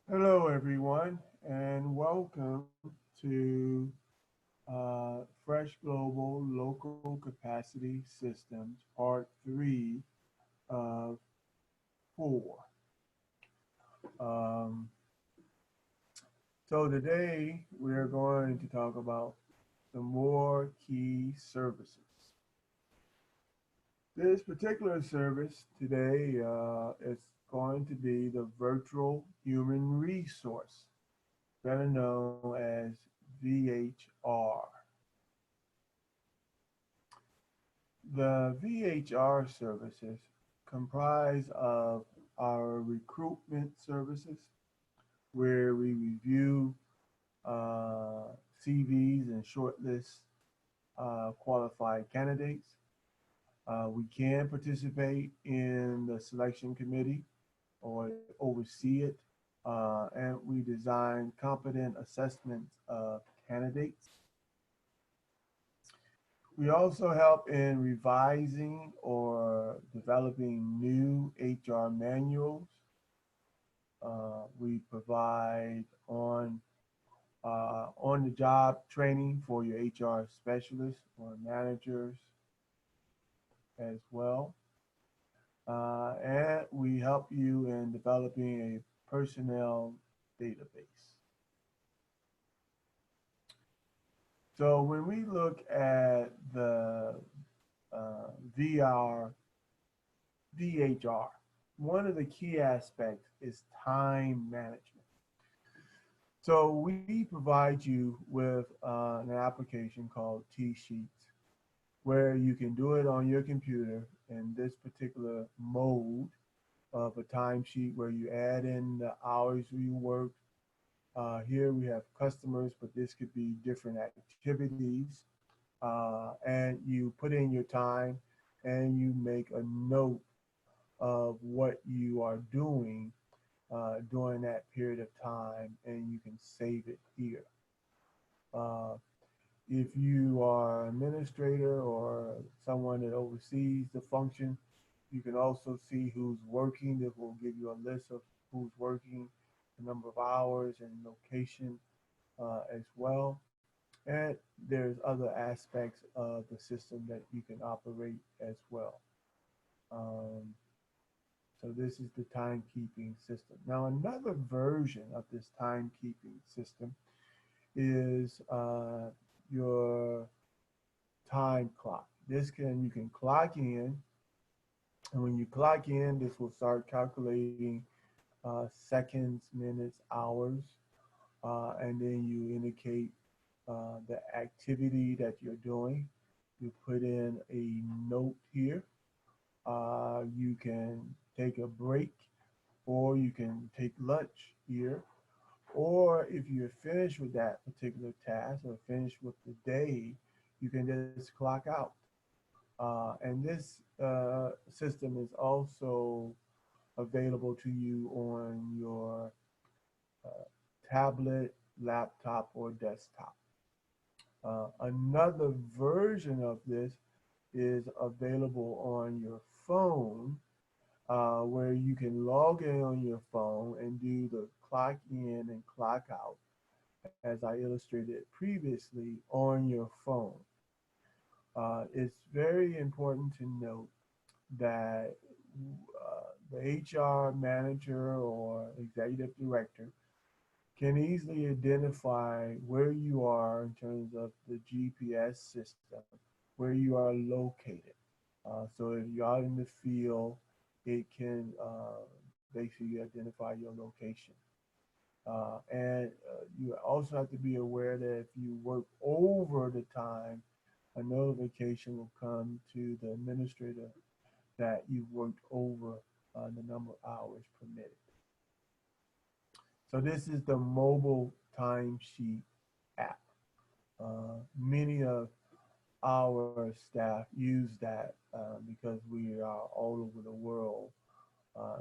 Hello, everyone, and welcome to Fresh Global Local Capacity Systems, Part 3 of 4. Um, so, today we're going to talk about some more key services. This particular service today is going to be the Virtual Human Resource, better known as VHR. The VHR services comprise of our recruitment services, where we review CVs and shortlist qualified candidates. We can participate in the selection committee or oversee it, and we design competent assessments of candidates. We also help in revising or developing new HR manuals. We provide on the job training for your HR specialists or managers as well. And we help you in developing a personnel database. So when we look at the VR VHR, one of the key aspects is time management. So we provide you with an application called T-Sheets where you can do it on your computer in this particular mode of a timesheet where you add in the hours you work. Here we have customers, but this could be different activities. And you put in your time and you make a note of what you are doing during that period of time, and you can save it here. Uh, if you are an administrator or someone that oversees the function, you can also see who's working. This will give you a list of who's working, the number of hours and location as well. And there's other aspects of the system that you can operate as well. Um, So this is the timekeeping system. Now another version of this timekeeping system is your time clock. This can you can clock in, and when you clock in, this will start calculating seconds, minutes, hours, and then you indicate the activity that you're doing. You put in a note here. You can take a break or you can take lunch here. Or if you're finished with that particular task or finished with the day, you can just clock out. And this system is also available to you on your uh, tablet, laptop, or desktop. Another version of this is available on your phone where you can log in on your phone and do the clock in and clock out, as I illustrated previously, on your phone. It's very important to note that the HR manager or executive director can easily identify where you are in terms of the GPS system, where you are located. So if you're out in the field, it can basically identify your location. And you also have to be aware that if you work over the time, a notification will come to the administrator that you've worked over the number of hours permitted. So this is the mobile timesheet app. Many of our staff use that because we are all over the world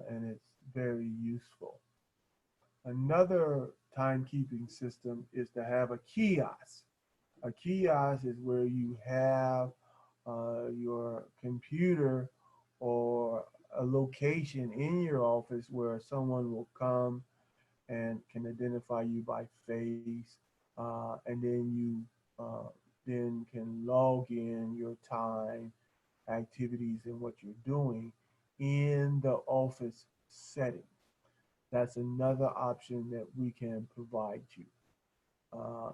and it's very useful. Another timekeeping system is to have a kiosk. A kiosk is where you have your computer or a location in your office where someone will come and can identify you by face, and then you then can log in your time, activities, and what you're doing in the office setting. That's another option that we can provide you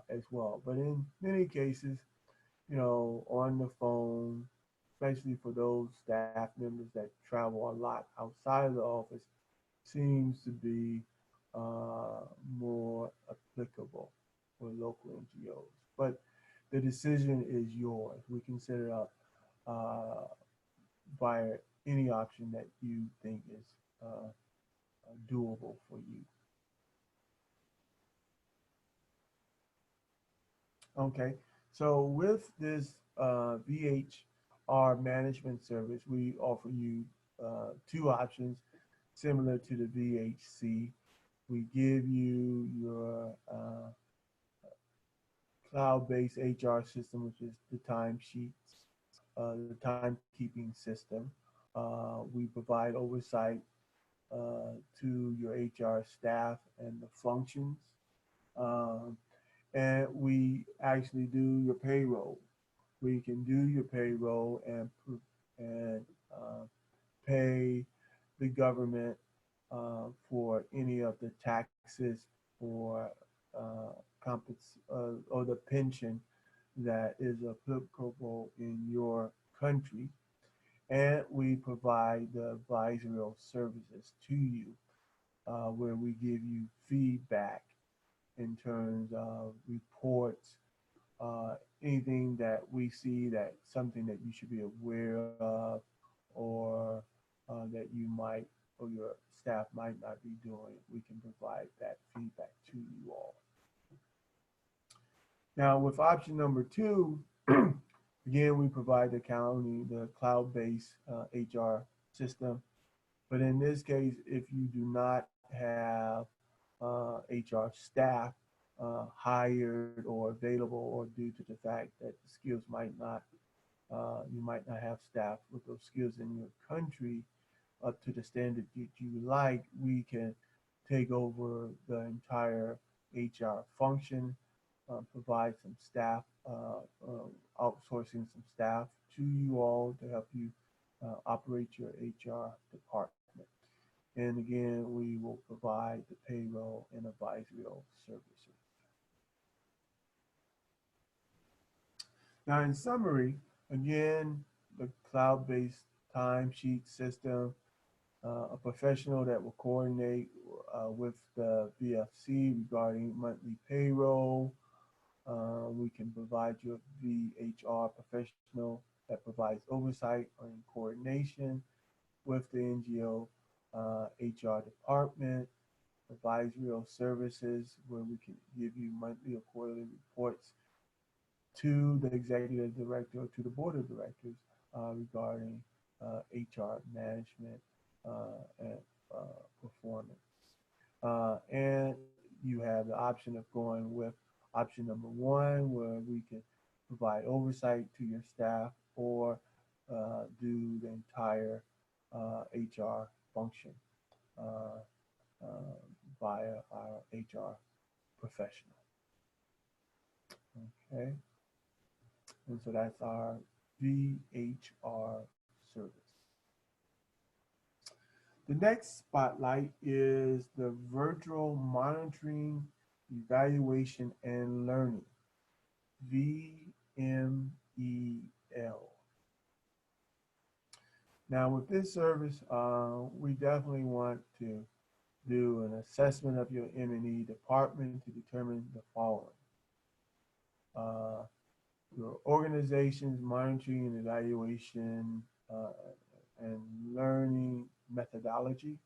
as well. But in many cases, on the phone, especially for those staff members that travel a lot outside of the office, seems to be more applicable for local NGOs. But the decision is yours. We can set it up by any option that you think is doable for you. Okay, so with this VHR management service, we offer you two options similar to the VHC. We give you your cloud-based HR system, which is the timesheets, the timekeeping system. We provide oversight to your HR staff and the functions. Um, and we actually do your payroll. We can do your payroll and pay the government for any of the taxes or or the pension that is applicable in your country. And we provide the advisory services to you, where we give you feedback in terms of reports, anything that we see that something that you should be aware of, or that you might or your staff might not be doing. We can provide that feedback to you all. Now, with option number two, again, we provide the cloud-based HR system. But in this case, if you do not have HR staff hired or available, or due to the fact that the skills you might not have staff with those skills in your country up to the standard that you like, we can take over the entire HR function, provide some staff, outsourcing some staff to you all to help you operate your HR department. And again, we will provide the payroll and advisory services. Now, in summary, again, the cloud-based timesheet system, a professional that will coordinate with the VFC regarding monthly payroll. We can provide you a VHR professional that provides oversight and coordination with the NGO HR department, advisory services where we can give you monthly or quarterly reports to the executive director or to the board of directors regarding HR management and performance. And you have the option of going with option number one, where we can provide oversight to your staff or do the entire HR function uh, uh, via our HR professional. Okay, and so that's our VHR service. The next spotlight is the virtual monitoring, evaluation, and learning, VMEL. Now, with this service, we definitely want to do an assessment of your M&E department to determine the following. Your organization's monitoring and evaluation and learning methodology.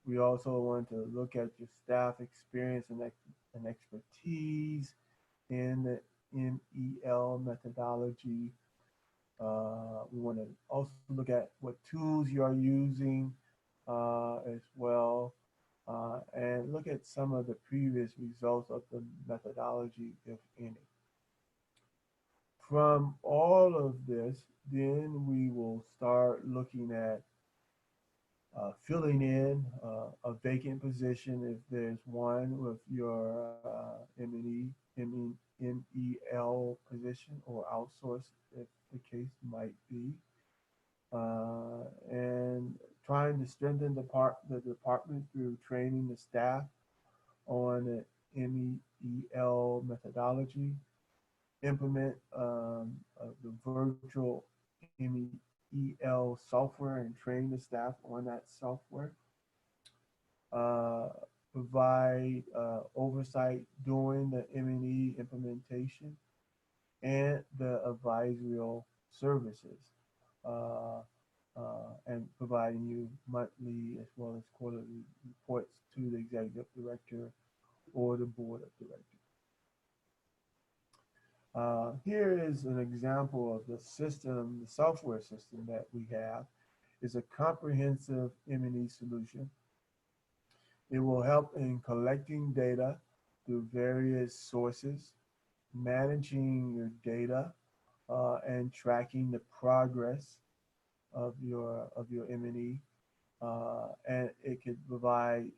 We also want to look at your staff experience and expertise in the MEL methodology. We want to also look at what tools you are using as well, and look at some of the previous results of the methodology, if any. From all of this, then we will start looking at filling in a vacant position if there's one with your MEL position or outsource if the case might be. And trying to strengthen the department through training the staff on the MEL methodology, implement the virtual MEL software and train the staff on that software, uh, provide oversight during the M&E implementation and the advisorial services, uh, and providing you monthly as well as quarterly reports to the executive director or the board of directors. Here is an example of the system, the software system that we have. Is a comprehensive M&E solution. It will help in collecting data through various sources, managing your data, and tracking the progress of your M&E. And it can provide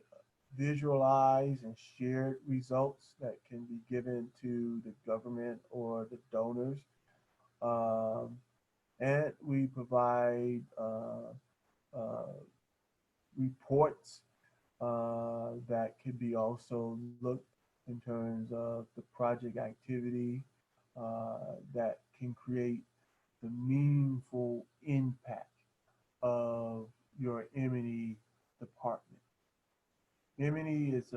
visualized and shared results that can be given to the government or the donors. Um, and we provide uh, reports that could be also looked in terms of the project activity that can create the meaningful impact of your M&E department. M&E is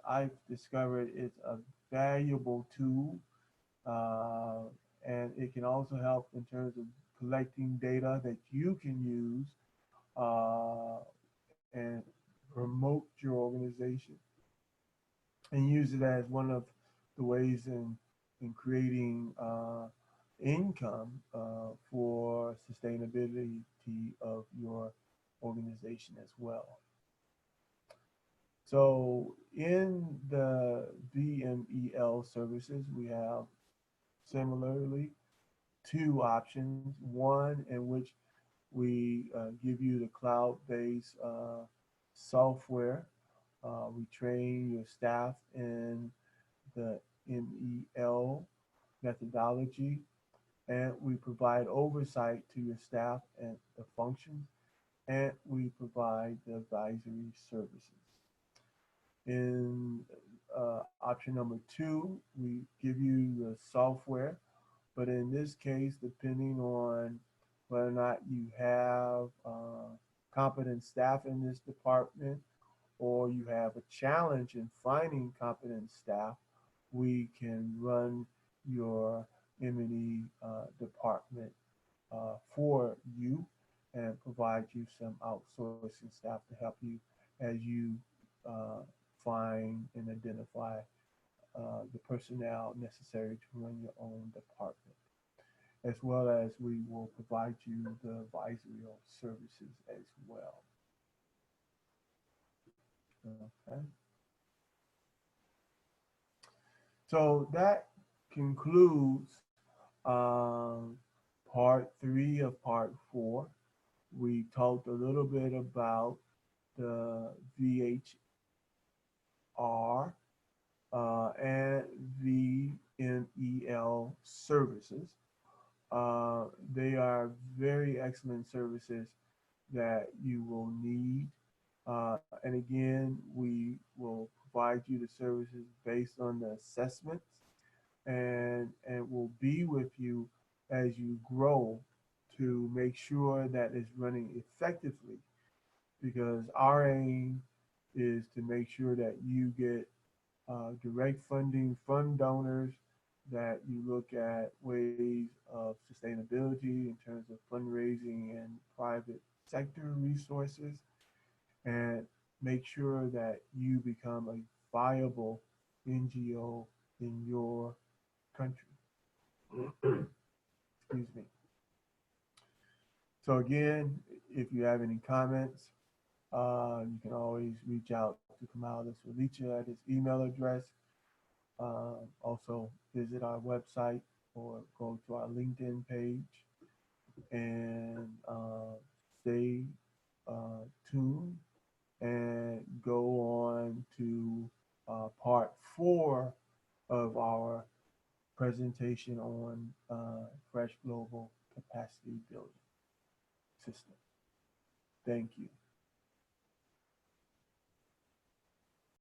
I've discovered it's a valuable tool, uh, and it can also help in terms of collecting data that you can use uh, and promote your organization and use it as one of the ways in creating income for sustainability of your organization as well. So in the VMEL services, we have similarly two options. One in which we give you the cloud-based software. We train your staff in the MEL methodology, and we provide oversight to your staff and the functions, and we provide the advisory services. In option number two, we give you the software, but in this case, depending on whether or not you have competent staff in this department or you have a challenge in finding competent staff, we can run your M&E department for you and provide you some outsourcing staff to help you as you uh, find and identify the personnel necessary to run your own department, as well as we will provide you the advisory services as well. Okay. So that concludes part three of part four. We talked a little bit about the VHR and VMEL services. They are very excellent services that you will need. And again, we will provide you the services based on the assessments and will be with you as you grow to make sure that it's running effectively, because our aim is to make sure that you get direct funding from donors, that you look at ways of sustainability in terms of fundraising and private sector resources, and make sure that you become a viable NGO in your country. Excuse me. So again, if you have any comments, you can always reach out to Kamala Swalicha at his email address. Also visit our website or go to our LinkedIn page and stay tune and go on to part 4 of our presentation on Fresh Global Capacity Building System. Thank you.